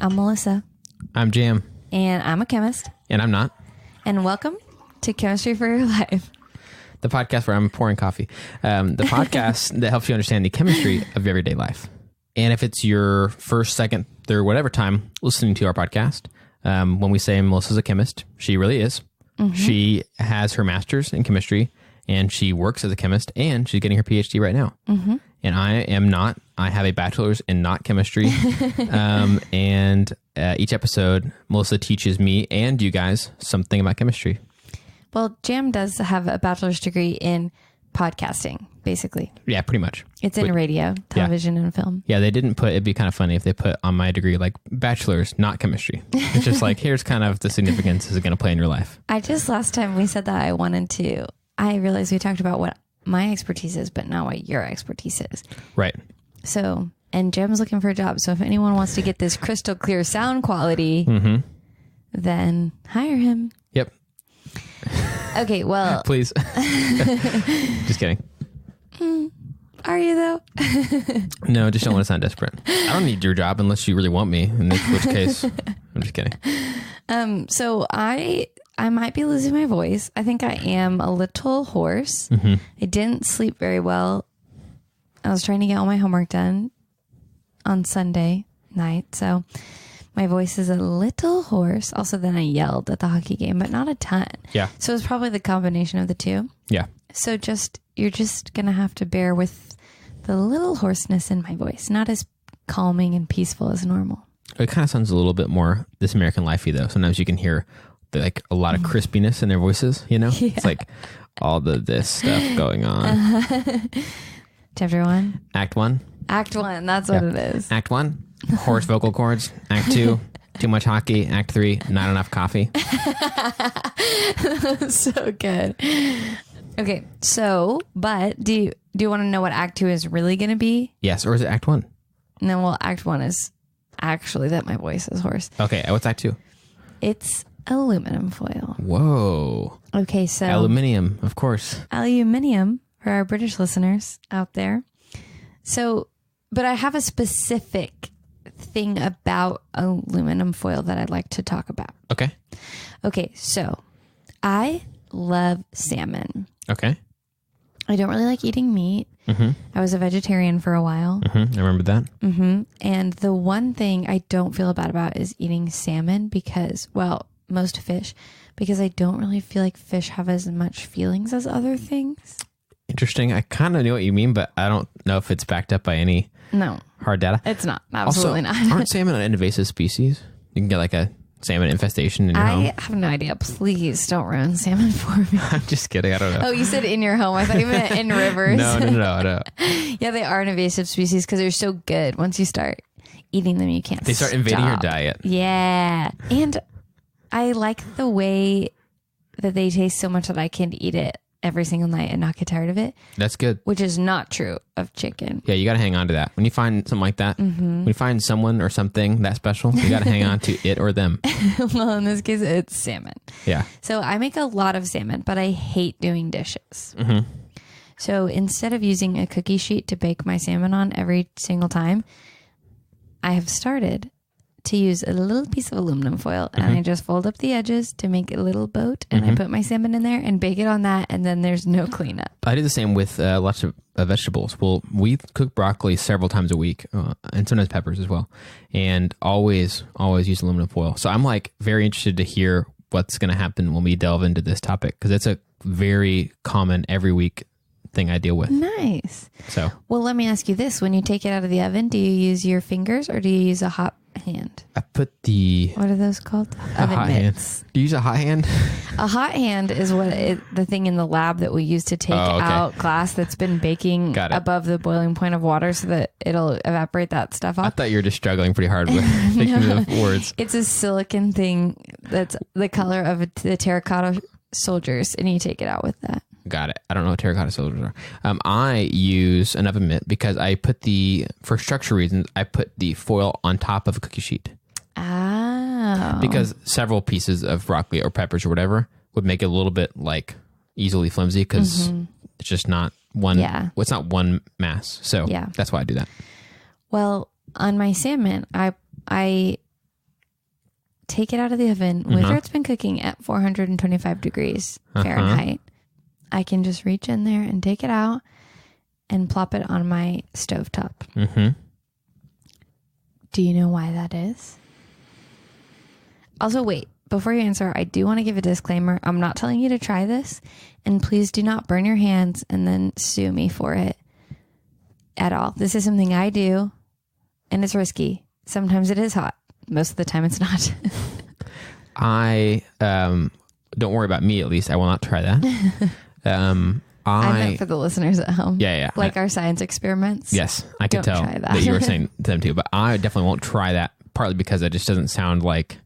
I'm Melissa. I'm Jam. And I'm a chemist. And I'm not. And welcome to Chemistry for Your Life. The podcast where I'm pouring coffee. The podcast that helps you understand the chemistry of everyday life. And if it's your first, second, third, whatever time listening to our podcast, when we say Melissa's a chemist, she really is. Mm-hmm. She has her master's in chemistry and she works as a chemist and she's getting her PhD right now. Mm-hmm. And I am not. I have a bachelor's in not chemistry. And each episode, Melissa teaches me and you guys something about chemistry. Well, Jam does have a bachelor's degree in podcasting, basically. Yeah, pretty much. It's in radio, television, and film. Yeah, they didn't put, it'd be kind of funny if they put on my degree, like, bachelor's, not chemistry. It's just like, here's kind of the significance this is going to play in your life. Last time we said that, I realized we talked about what my expertise is, but not what your expertise is. Right. So, and Jim's looking for a job. So if anyone wants to get this crystal clear sound quality, then hire him. Yep. Okay, well. Please. Just kidding. Are you though? No, just don't want to sound desperate. I don't need your job unless you really want me, in which case, I'm just kidding. So I might be losing my voice. I think I am a little hoarse. Mm-hmm. I didn't sleep very well. I was trying to get all my homework done on Sunday night, so my voice is a little hoarse. Also, then I yelled at the hockey game, but not a ton. Yeah. So it's probably the combination of the two. Yeah. So you're just going to have to bear with the little hoarseness in my voice. Not as calming and peaceful as normal. It kind of sounds a little bit more This American Life-y, though. Sometimes you can hear like a lot of crispiness in their voices, you know? Yeah. It's like all this stuff going on. Chapter 1? Act 1? Act 1, that's what it is. Act 1, hoarse vocal cords. Act 2, too much hockey. Act 3, not enough coffee. So good. Okay, but do you want to know what Act 2 is really going to be? Yes, or is it Act 1? No, well, Act 1 is actually that my voice is hoarse. Okay, what's Act 2? It's aluminum foil. Whoa. Okay, so... Aluminium, of course. Aluminium for our British listeners out there. So, but I have a specific thing about aluminum foil that I'd like to talk about. Okay. Okay, so I love salmon. Okay. I don't really like eating meat. Mm-hmm. I was a vegetarian for a while. Mm-hmm. I remember that. Mm-hmm. And the one thing I don't feel bad about is eating salmon because, well, most fish, because I don't really feel like fish have as much feelings as other things. Interesting. I kind of know what you mean, but I don't know if it's backed up by any hard data. It's not. Absolutely also, not. Aren't salmon an invasive species? You can get like a salmon infestation in your home. I have no idea. Please don't ruin salmon for me. I'm just kidding. I don't know. Oh, you said in your home. I thought you meant in rivers. No. Yeah, they are an invasive species because they're so good. Once you start eating them, you can't They start invading your diet. Yeah. And I like the way that they taste so much that I can eat it every single night and not get tired of it. That's good. Which is not true of chicken. Yeah, you got to hang on to that. When you find something like that, when you find someone or something that special, you got to hang on to it or them. Well, in this case, it's salmon. Yeah. So I make a lot of salmon, but I hate doing dishes. Mm-hmm. So instead of using a cookie sheet to bake my salmon on every single time, I have started to use a little piece of aluminum foil and I just fold up the edges to make a little boat and I put my salmon in there and bake it on that and then there's no cleanup. I do the same with lots of vegetables. Well, we cook broccoli several times a week and sometimes peppers as well, and always use aluminum foil. So I'm like very interested to hear what's going to happen when we delve into this topic because it's a very common every week thing I deal with. Nice. So, well, let me ask you this. When you take it out of the oven, do you use your fingers or do you use a hot hand? I put what are those called? Oven hot mitts. Hand. Do you use a hot hand? A hot hand is the thing in the lab that we use to take out glass that's been baking above the boiling point of water so that it'll evaporate that stuff off. I thought you were just struggling pretty hard with thinking of words. It's a silicon thing that's the color of the terracotta soldiers and you take it out with that. Got it. I don't know what terracotta soldiers are. I use an oven mitt because for structure reasons, I put the foil on top of a cookie sheet. Oh. Because several pieces of broccoli or peppers or whatever would make it a little bit like easily flimsy because it's just not one. Yeah. It's not one mass. So that's why I do that. Well, on my salmon, I take it out of the oven, whether it's been cooking at 425 degrees Fahrenheit, I can just reach in there and take it out and plop it on my stovetop. Mm-hmm. Do you know why that is? Also, wait, before you answer, I do want to give a disclaimer. I'm not telling you to try this, and please do not burn your hands and then sue me for it at all. This is something I do, and it's risky. Sometimes it is hot. Most of the time it's not. I don't worry about me, at least. I will not try that. I meant for the listeners at home. Yeah. Like our science experiments. Yes, I could Don't tell try that you were saying to them too, but I definitely won't try that, partly because it just doesn't sound like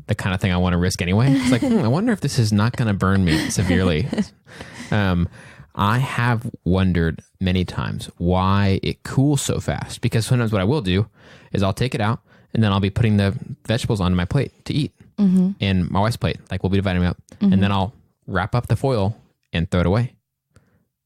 the kind of thing I want to risk anyway. It's like, I wonder if this is not going to burn me severely. I have wondered many times why it cools so fast, because sometimes what I will do is I'll take it out and then I'll be putting the vegetables onto my plate to eat, and my wife's plate, like we'll be dividing them up, and then I'll wrap up the foil and throw it away.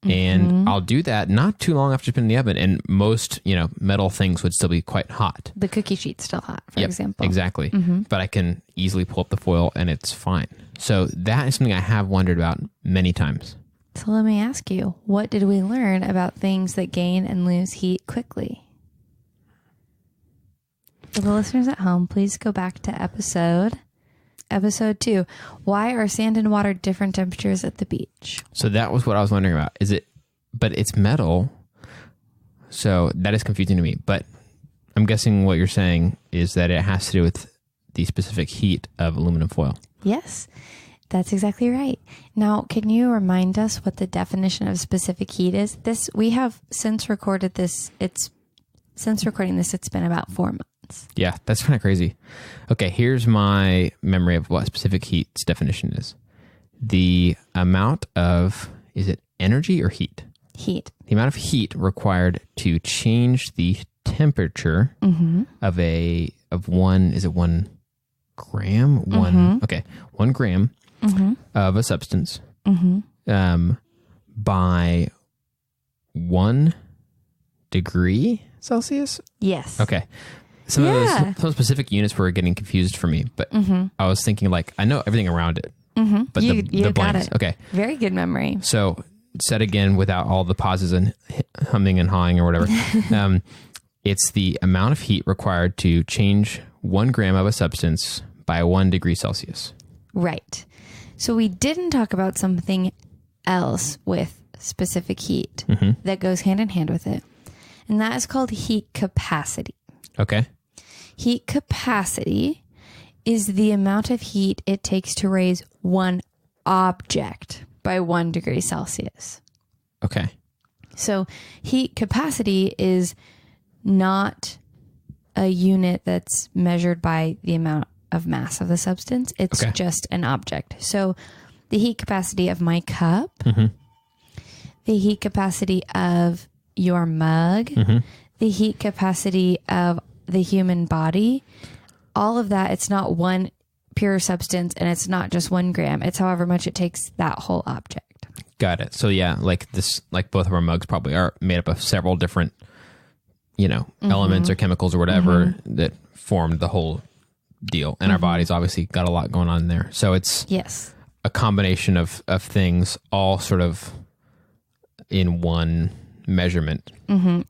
And I'll do that not too long after it's been in the oven, and most, metal things would still be quite hot. The cookie sheet's still hot, for example. Exactly. But I can easily pull up the foil and it's fine. So that is something I have wondered about many times. So let me ask you, what did we learn about things that gain and lose heat quickly? For the listeners at home, please go back to episode 2. Why are sand and water different temperatures at the beach? So that was what I was wondering about. But it's metal. So that is confusing to me. But I'm guessing what you're saying is that it has to do with the specific heat of aluminum foil. Yes, that's exactly right. Now, can you remind us what the definition of specific heat is? We have since recorded this. Since recording this, it's been about 4 months. Yeah, that's kind of crazy. Okay, here's my memory of what specific heat's definition is. The amount of, is it energy or heat? Heat. The amount of heat required to change the temperature of 1 gram? Okay, 1 gram of a substance by 1 degree Celsius? Yes. Okay. Some of those specific units were getting confused for me, but I was thinking I know everything around it, but you the got blanks. it. Okay. Very good memory. So said again without all the pauses and humming and hawing or whatever. It's the amount of heat required to change 1 gram of a substance by 1 degree Celsius. Right. So we didn't talk about something else with specific heat that goes hand in hand with it. And that is called heat capacity. Okay. Heat capacity is the amount of heat it takes to raise one object by 1 degree Celsius. Okay. So heat capacity is not a unit that's measured by the amount of mass of the substance. It's just an object. So the heat capacity of my cup, the heat capacity of your mug, the heat capacity of the human body, all of that, it's not one pure substance and it's not just 1 gram. It's however much it takes that whole object. Got it. So yeah, like both of our mugs probably are made up of several different, elements or chemicals or whatever that formed the whole deal. And our bodies obviously got a lot going on there. So it's a combination of things all sort of in one measurement.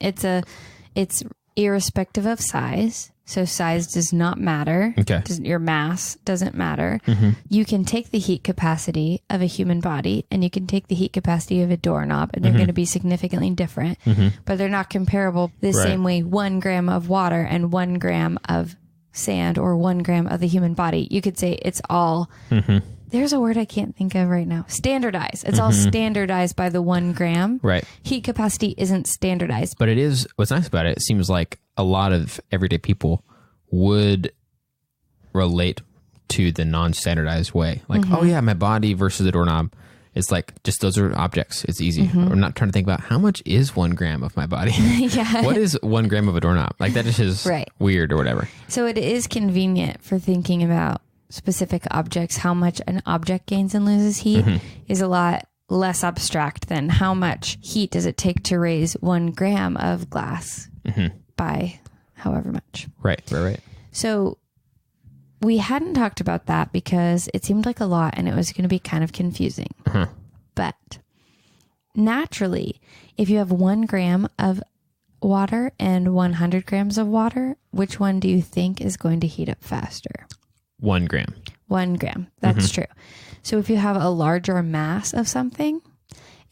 It's irrespective of size. So size does not matter. Okay. Your mass doesn't matter. You can take the heat capacity of a human body and you can take the heat capacity of a doorknob and they're going to be significantly different, but they're not comparable the same way 1 gram of water and 1 gram of sand or 1 gram of the human body. You could say it's all, there's a word I can't think of right now. Standardized. It's all standardized by the 1 gram. Right. Heat capacity isn't standardized. But it is, what's nice about it, it seems like a lot of everyday people would relate to the non-standardized way. Like, oh yeah, my body versus the doorknob. It's like, just those are objects. It's easy. I'm not trying to think about how much is 1 gram of my body. What is 1 gram of a doorknob? Like that just is weird or whatever. So it is convenient for thinking about specific objects. How much an object gains and loses heat is a lot less abstract than how much heat does it take to raise 1 gram of glass by however much. Right. So we hadn't talked about that because it seemed like a lot and it was going to be kind of confusing. But naturally, if you have 1 gram of water and 100 grams of water, which one do you think is going to heat up faster? 1 gram. 1 gram. That's true. So if you have a larger mass of something,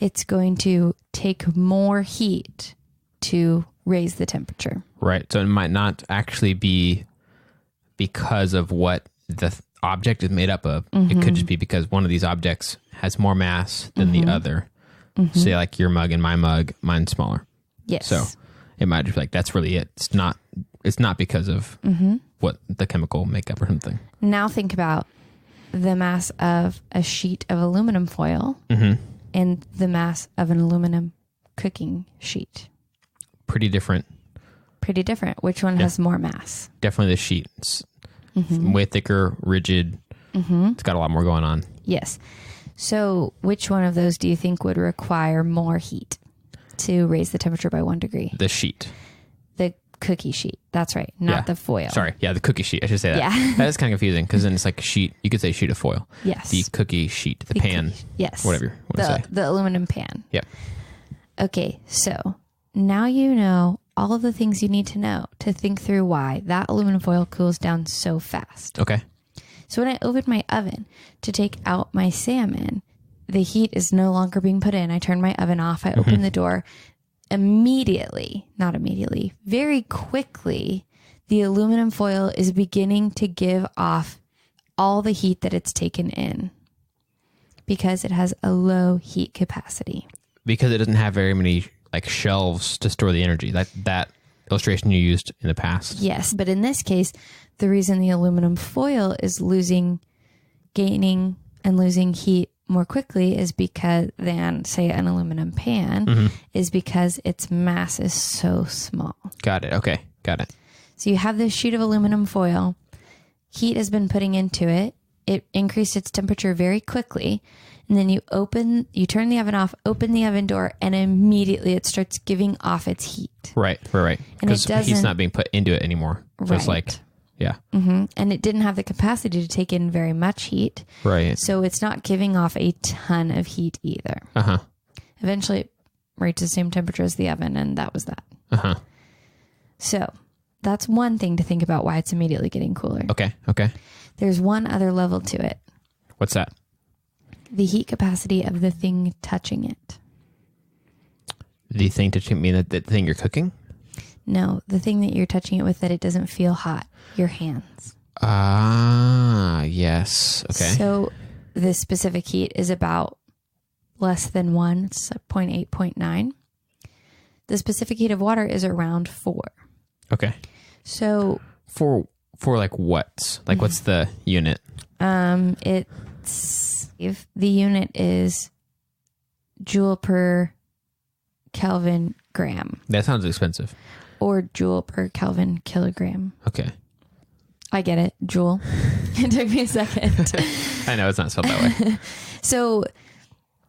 it's going to take more heat to raise the temperature. Right. So it might not actually be because of what the object is made up of. It could just be because one of these objects has more mass than the other. Say like your mug and my mug, mine's smaller. Yes. So it might just be like, that's really it. It's not because of what the chemical makeup or something. Now think about the mass of a sheet of aluminum foil and the mass of an aluminum cooking sheet. Pretty different. Pretty different. Which one has more mass? Definitely the sheet. It's way thicker, rigid. It's got a lot more going on. Yes. So which one of those do you think would require more heat to raise the temperature by 1 degree? The sheet. The cookie sheet. That's right. Not the foil. Sorry. Yeah, the cookie sheet. I should say that. Yeah. That is kind of confusing because then it's like a sheet. You could say sheet of foil. Yes. The cookie sheet. The pan. Yes. Whatever you want to say. The aluminum pan. Yep. Okay. So now you know all of the things you need to know to think through why that aluminum foil cools down so fast. Okay. So when I open my oven to take out my salmon, the heat is no longer being put in. I turn my oven off. I open the door. Not immediately, very quickly, the aluminum foil is beginning to give off all the heat that it's taken in because it has a low heat capacity. Because it doesn't have very many like shelves to store the energy. That illustration you used in the past. Yes, but in this case, the reason the aluminum foil is gaining and losing heat more quickly is because than say an aluminum pan is because its mass is so small. Got it. Okay. Got it. So you have this sheet of aluminum foil. Heat has been putting into it. It increased its temperature very quickly. And then you turn the oven off, open the oven door, and immediately it starts giving off its heat. Right. Because heat's not being put into it anymore. So it's like, yeah. And it didn't have the capacity to take in very much heat. Right. So it's not giving off a ton of heat either. Eventually it reaches the same temperature as the oven, and that was that. So that's one thing to think about why it's immediately getting cooler. Okay. There's one other level to it. What's that? The heat capacity of the thing touching it. The thing touching mean that the thing you're cooking? No, the thing that you're touching it with that it doesn't feel hot. Your hands. Yes. Okay. So the specific heat is about less than 1. It's 0.8, 0.9. The specific heat of water is around 4. Okay. So for like what? Like what's the unit? If the unit is joule per Kelvin gram. That sounds expensive. Or joule per Kelvin kilogram. Okay. I get it. Joule. It took me a second. I know it's not spelled that way. So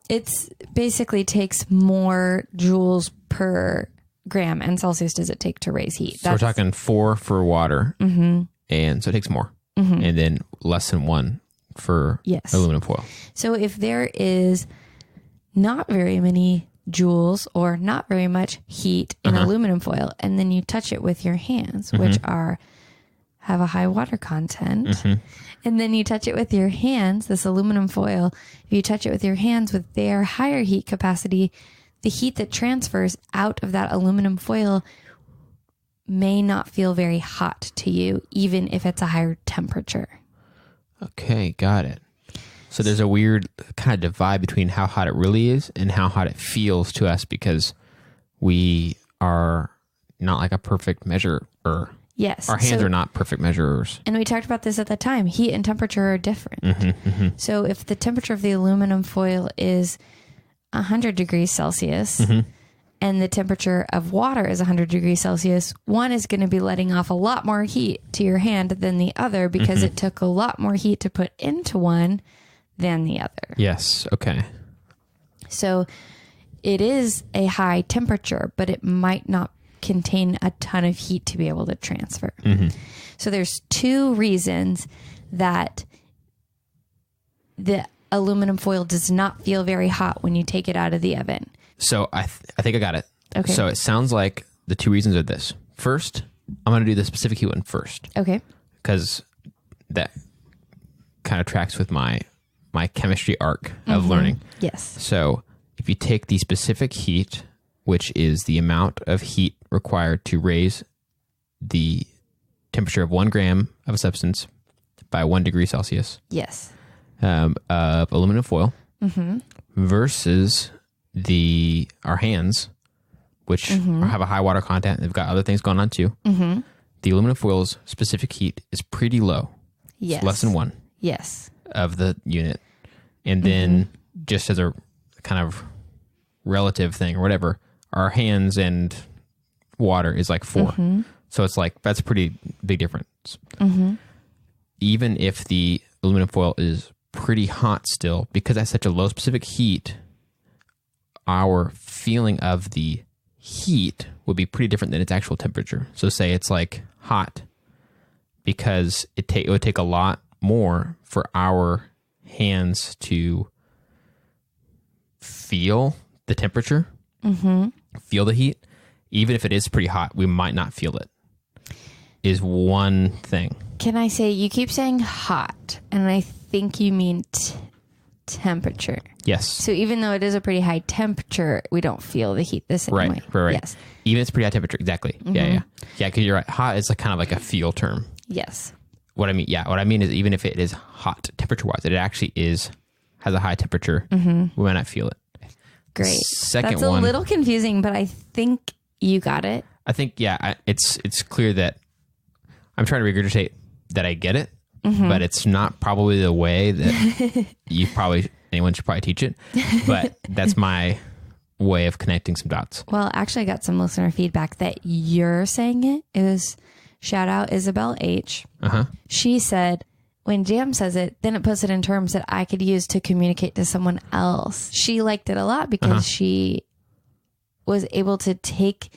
it's basically takes more joules per gram and Celsius does it take to raise heat. So we're talking 4 for water. And so it takes more. And then less than 1 for aluminum foil. So if there is not very many joules or not very much heat in aluminum foil, and then you touch it with your hands, which have a high water content, and then you touch it with your hands, this aluminum foil, if you touch it with your hands with their higher heat capacity, the heat that transfers out of that aluminum foil may not feel very hot to you, even if it's a higher temperature. Okay, got it. So there's a weird kind of divide between how hot it really is and how hot it feels to us because we are not like a perfect measurer. Yes. Our hands are not perfect measurers. And we talked about this at the time. Heat and temperature are different. So if the temperature of the aluminum foil is 100 degrees Celsius and the temperature of water is 100 degrees Celsius, one is going to be letting off a lot more heat to your hand than the other because it took a lot more heat to put into one than the other. Yes. Okay. So it is a high temperature, but it might not contain a ton of heat to be able to transfer. So there's 2 reasons that the aluminum foil does not feel very hot when you take it out of the oven. So I think I got it. Okay. So it sounds like the 2 reasons are this. First, I'm going to do the specific heat one first. Okay. Because that kind of tracks with my chemistry arc of learning. Yes. So if you take the specific heat, which is the amount of heat required to raise the temperature of 1 gram of a substance by 1 degree Celsius Yes. of aluminum foil versus our hands, which have a high water content. They've got other things going on too. The aluminum foil's specific heat is pretty low. Yes. It's less than 1 Yes. of the unit. And then just as a kind of relative thing or whatever, our hands and water is like 4. So it's like, that's a pretty big difference. Even if the aluminum foil is pretty hot still, because that's such a low specific heat, our feeling of the heat would be pretty different than its actual temperature. So say it's like hot because it would take a lot more for our hands to feel the temperature, feel the heat. Even if it is pretty hot, we might not feel it, is one thing. Can I say, you keep saying hot, and I think you mean temperature. Yes. So even though it is a pretty high temperature, we don't feel the heat the same way. Right. Yes. Even if it's pretty high temperature. Exactly. Yeah. Because you're right. Hot is like kind of like a feel term. Yes. What I mean is even if it is hot temperature wise, it actually has a high temperature. We might not feel it. Great. Second That's a one, little confusing, but I think you got it. I think, it's clear that I'm trying to regurgitate that I get it, but it's not probably the way that anyone should probably teach it. But that's my way of connecting some dots. Well, actually, I got some listener feedback that you're saying it. It was shout out Isabel H. She said, when Jam says it, then it puts it in terms that I could use to communicate to someone else. She liked it a lot because she was able to take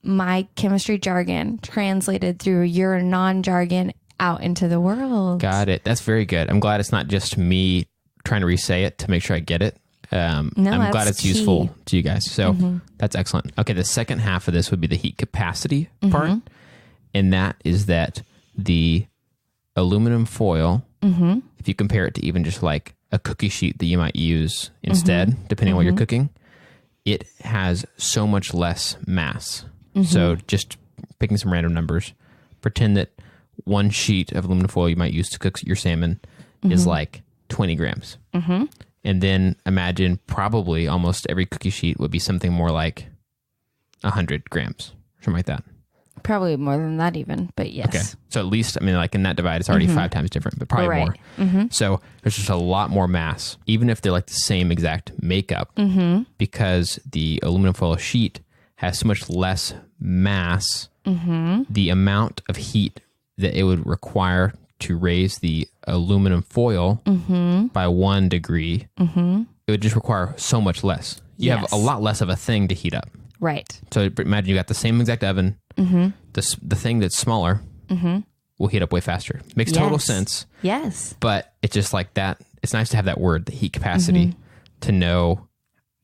my chemistry jargon translated through your non-jargon out into the world. Got it. That's very good. I'm glad it's not just me trying to re-say it to make sure I get it. I'm glad it's useful to you guys. So that's excellent. Okay, the second half of this would be the heat capacity part. And that is that the aluminum foil, if you compare it to even just like a cookie sheet that you might use instead, depending on what you're cooking, it has so much less mass. So just picking some random numbers, pretend that 1 sheet of aluminum foil you might use to cook your salmon is like 20 grams. And then imagine probably almost every cookie sheet would be something more like 100 grams, something like that. Probably more than that even, but yes. Okay. So at least, like in that divide, it's already 5 times different, but probably more. So there's just a lot more mass, even if they're like the same exact makeup, because the aluminum foil sheet has so much less mass, the amount of heat that it would require to raise the aluminum foil by 1 degree, it would just require so much less. You have a lot less of a thing to heat up. Right. So imagine you got the same exact oven, the thing that's smaller will heat up way faster. Makes total sense. Yes. But it's just like that. It's nice to have that word, the heat capacity, to know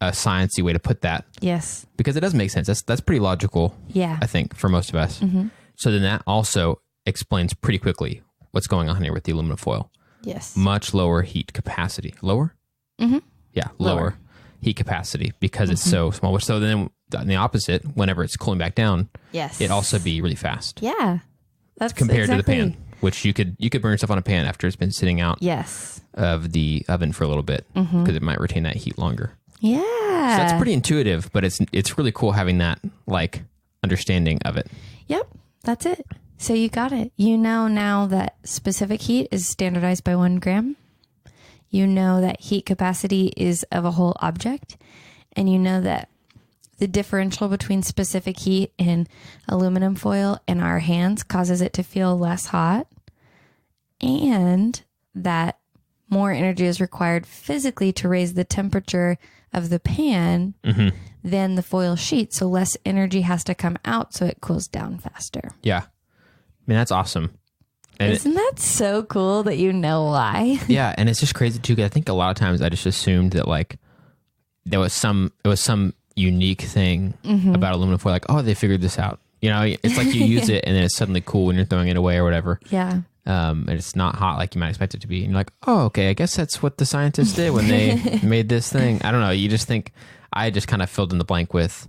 a sciencey way to put that. Yes. Because it does make sense. That's pretty logical, Yeah. I think, for most of us. So then that also explains pretty quickly what's going on here with the aluminum foil. Yes. Much lower heat capacity. Lower? Yeah, lower heat capacity because it's so small. So then on the opposite, whenever it's cooling back down, Yes. it'd also be really fast Yeah. That's compared to the exactly. pan, which you could burn yourself on a pan after it's been sitting out Yes. of the oven for a little bit because it might retain that heat longer. Yeah. So that's pretty intuitive, but it's really cool having that like understanding of it. Yep. That's it. So you got it. You know now that specific heat is standardized by 1 gram. You know that heat capacity is of a whole object. And you know that the differential between specific heat in aluminum foil and our hands causes it to feel less hot. And that more energy is required physically to raise the temperature of the pan than the foil sheet. So less energy has to come out, so it cools down faster. Yeah. I mean, that's awesome. And Isn't that so cool that you know why? yeah. And it's just crazy too, 'cause I think a lot of times I just assumed that like it was some unique thing about aluminum foil. Like, oh, they figured this out. You know, it's like you use it and then it's suddenly cool when you're throwing it away or whatever. Yeah. And it's not hot like you might expect it to be. And you're like, oh, okay, I guess that's what the scientists did when they made this thing. I don't know. You just think, I just kind of filled in the blank with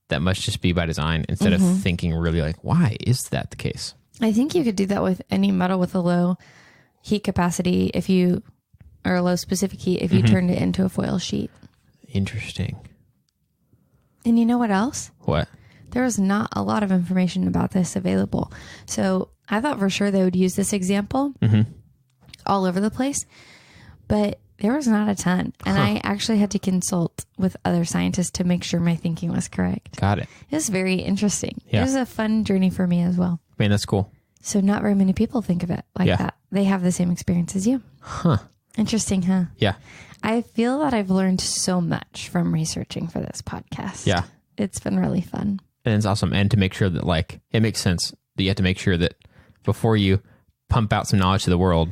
that must just be by design instead of thinking really like, why is that the case? I think you could do that with any metal with a low heat capacity or a low specific heat if you turned it into a foil sheet. Interesting. And you know what else? What? There was not a lot of information about this available. So I thought for sure they would use this example all over the place, but there was not a ton. And I actually had to consult with other scientists to make sure my thinking was correct. Got it. It was very interesting. Yeah. It was a fun journey for me as well. I mean, that's cool. So not very many people think of it like that. They have the same experience as you. Huh. Interesting, huh? Yeah. I feel that I've learned so much from researching for this podcast. Yeah. It's been really fun. And it's awesome. And to make sure that like, it makes sense that you have to make sure that before you pump out some knowledge to the world,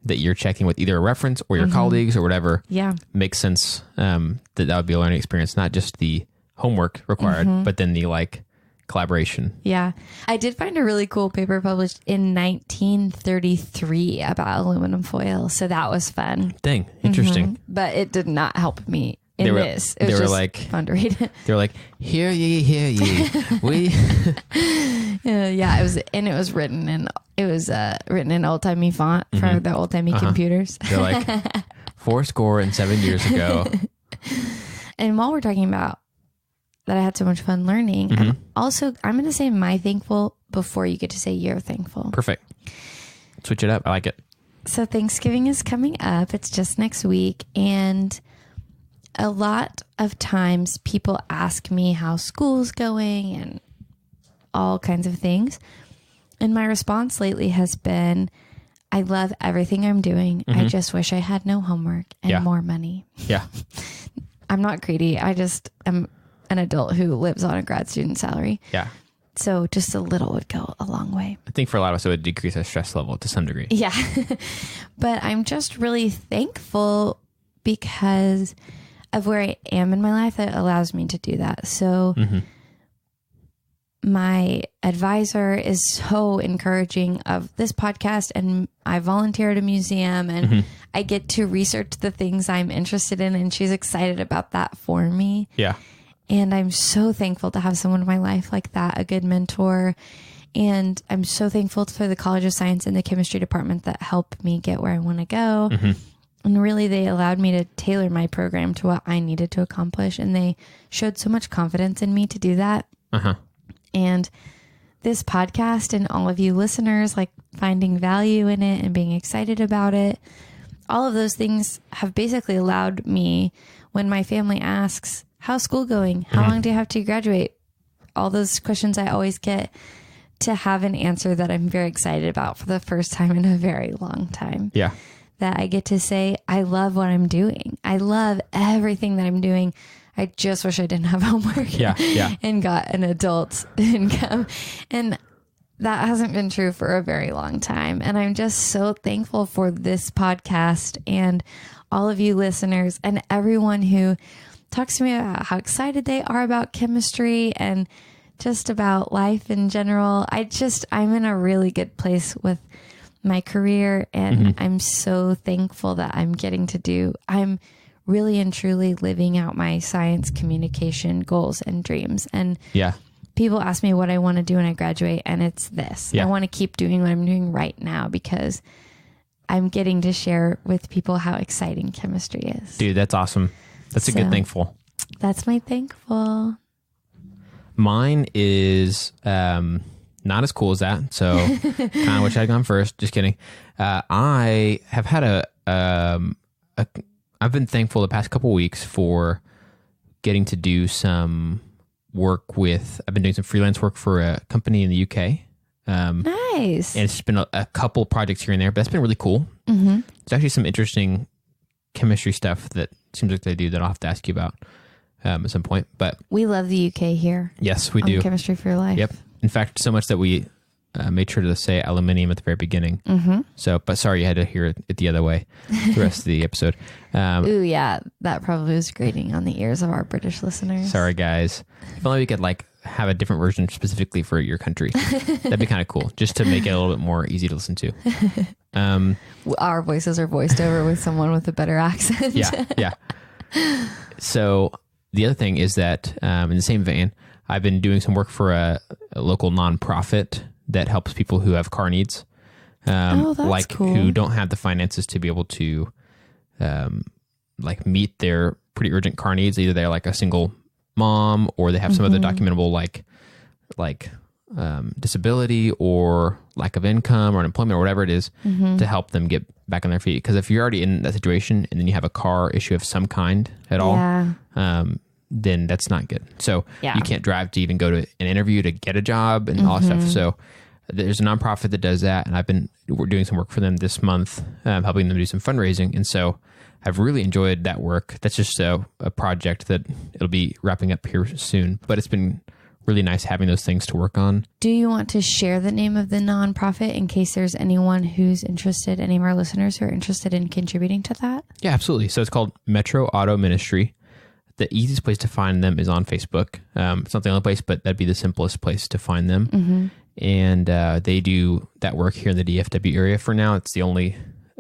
that you're checking with either a reference or your colleagues or whatever. Yeah. Makes sense. That would be a learning experience, not just the homework required, but then the like collaboration. Yeah. I did find a really cool paper published in 1933 about aluminum foil. So that was fun. Dang. Interesting. But it did not help me in this. It was they were just like, fun to read. They were like, hear ye, we. Yeah, it was written in old timey font for the old timey computers. They're like 7 years ago. And while we're talking about that, I had so much fun learning. I'm going to say my thankful before you get to say you're thankful. Perfect. Switch it up. I like it. So Thanksgiving is coming up. It's just next week. And a lot of times people ask me how school's going and all kinds of things. And my response lately has been, I love everything I'm doing. I just wish I had no homework and more money. Yeah. I'm not greedy. I just am an adult who lives on a grad student salary. Yeah. So just a little would go a long way. I think for a lot of us, it would decrease our stress level to some degree. Yeah. But I'm just really thankful because of where I am in my life that allows me to do that. So my advisor is so encouraging of this podcast, and I volunteer at a museum and I get to research the things I'm interested in, and she's excited about that for me. Yeah. And I'm so thankful to have someone in my life like that, a good mentor. And I'm so thankful for the College of Science and the chemistry department that helped me get where I want to go. And really, they allowed me to tailor my program to what I needed to accomplish. And they showed so much confidence in me to do that. And this podcast and all of you listeners, like finding value in it and being excited about it, all of those things have basically allowed me, when my family asks, how's school going? How long do you have to graduate? All those questions I always get, to have an answer that I'm very excited about for the first time in a very long time. Yeah. That I get to say, I love what I'm doing. I love everything that I'm doing. I just wish I didn't have homework and got an adult income. And that hasn't been true for a very long time. And I'm just so thankful for this podcast and all of you listeners and everyone who talks to me about how excited they are about chemistry and just about life in general. I'm in a really good place with my career, and I'm so thankful that I'm really and truly living out my science communication goals and dreams. And people ask me what I want to do when I graduate, and it's this. I want to keep doing what I'm doing right now because I'm getting to share with people how exciting chemistry is. Dude, that's awesome. That's a good thankful. That's my thankful. Mine is not as cool as that. So kind of wish I'd gone first. Just kidding. I have had I've been thankful the past couple weeks for getting to do some work I've been doing some freelance work for a company in the UK Nice. And it's just been a couple projects here and there, but that's been really cool. Mm-hmm. There's actually some interesting chemistry stuff that seems like they do that I'll have to ask you about at some point. But We love the UK here. yes, we on do. Chemistry for Your Life. Yep. In fact, so much that we made sure to say aluminium at the very beginning. Mm-hmm. So, but sorry, you had to hear it the other way the rest of the episode. Ooh, yeah. That probably was grating on the ears of our British listeners. Sorry, guys. If only we could have a different version specifically for your country. That'd be kind of cool, just to make it a little bit more easy to listen to. Our voices are voiced over with someone with a better accent. Yeah. So the other thing is that in the same vein, I've been doing some work for a local nonprofit that helps people who have car needs, that's cool. who don't have the finances to be able to meet their pretty urgent car needs. Either they're a single mom, or they have some other documentable disability or lack of income or unemployment or whatever it is, to help them get back on their feet. Because if you're already in that situation and then you have a car issue of some kind at all, then that's not good. So you can't drive to even go to an interview to get a job and all that stuff. So there's a nonprofit that does that, and we're doing some work for them this month, helping them do some fundraising. And so I've really enjoyed that work. That's just a project that it'll be wrapping up here soon, but it's been really nice having those things to work on. Do you want to share the name of the nonprofit in case there's anyone who's interested, any of our listeners who are interested in contributing to that? Yeah, absolutely. So it's called Metro Auto Ministry. The easiest place to find them is on Facebook. It's not the only place, but that'd be the simplest place to find them. And they do that work here in the DFW area for now. It's the only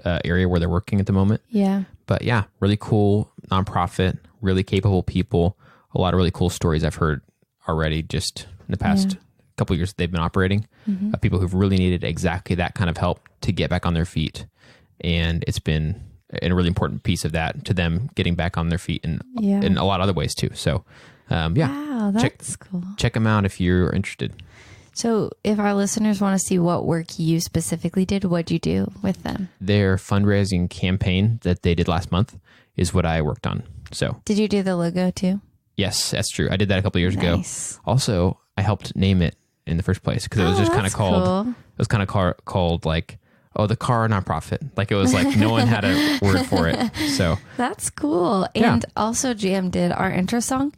area where they're working at the moment. Yeah. But yeah, really cool nonprofit, really capable people, a lot of really cool stories I've heard already just in the past couple of years they've been operating, of people who've really needed exactly that kind of help to get back on their feet. And it's been a really important piece of that to them getting back on their feet in a lot of other ways too. So Wow, that's cool. Check them out if you're interested. So if our listeners want to see what work you specifically did, what'd you do with them? Their fundraising campaign that they did last month is what I worked on. So Did you do the logo too? yes, that's true. I did that a couple of years Nice. ago. Also, I helped name it in the first place because it was just kind of that's called. cool. It was kind of called the car nonprofit. It was no one had a word for it. So That's cool. Yeah. And also GM did our intro song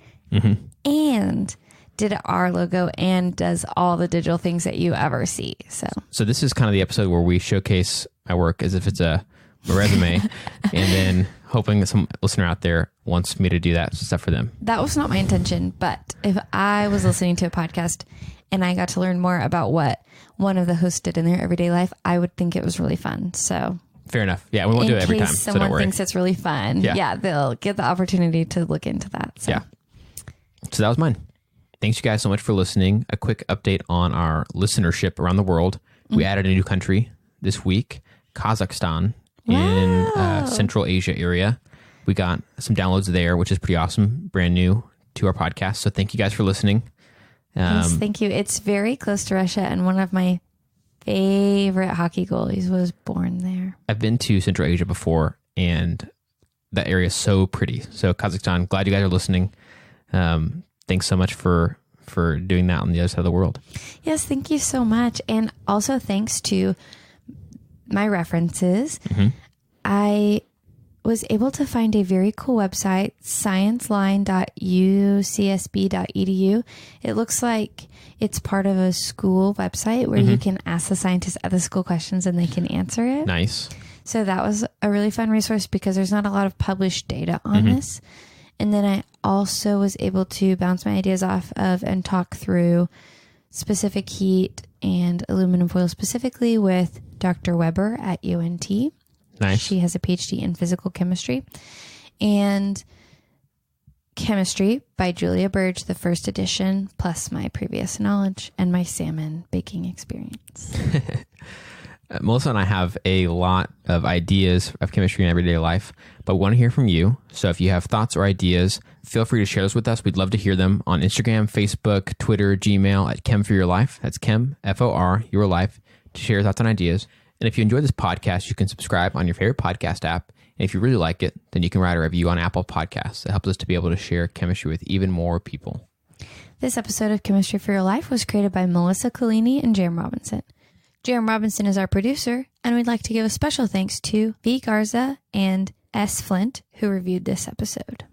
and did our logo and does all the digital things that you ever see. So this is kind of the episode where we showcase my work as if it's a resume, and then hoping that some listener out there wants me to do that stuff for them. that was not my intention, but if I was listening to a podcast and I got to learn more about what one of the hosts did in their everyday life, I would think it was really fun. So Fair enough. Yeah, we won't do it every in time. case So don't someone worry. thinks it's really fun, Yeah. they'll get the opportunity to look into that. So. Yeah. So that was mine. Thanks you guys so much for listening. A quick update on our listenership around the world. We added a new country this week, Kazakhstan, in Central Asia area. We got some downloads there, which is pretty awesome. Brand new to our podcast. So thank you guys for listening. Yes, thank you. It's very close to Russia, and one of my favorite hockey goalies was born there. I've been to Central Asia before, and that area is so pretty. So Kazakhstan, glad you guys are listening. Thanks so much for doing that on the other side of the world. Yes, thank you so much. And also thanks to my references. I was able to find a very cool website, scienceline.ucsb.edu. It looks like it's part of a school website where you can ask the scientists at the school questions and they can answer it. Nice. So that was a really fun resource because there's not a lot of published data on this. And then I also was able to bounce my ideas off of and talk through specific heat and aluminum foil specifically with Dr. Weber at UNT. Nice. She has a PhD in physical chemistry. And Chemistry by Julia Burge, the first edition, plus my previous knowledge and my salmon baking experience. Melissa and I have a lot of ideas of chemistry in everyday life, but we want to hear from you. So if you have thoughts or ideas, feel free to share those with us. We'd love to hear them on Instagram, Facebook, Twitter, Gmail at Chem for Your Life. That's Chem, F-O-R, Your Life, to share your thoughts and ideas. And if you enjoy this podcast, you can subscribe on your favorite podcast app. And if you really like it, then you can write a review on Apple Podcasts. It helps us to be able to share chemistry with even more people. This episode of Chemistry for Your Life was created by Melissa Collini and Jerem Robinson. Jerem Robinson is our producer, and we'd like to give a special thanks to V. Garza and S. Flint, who reviewed this episode.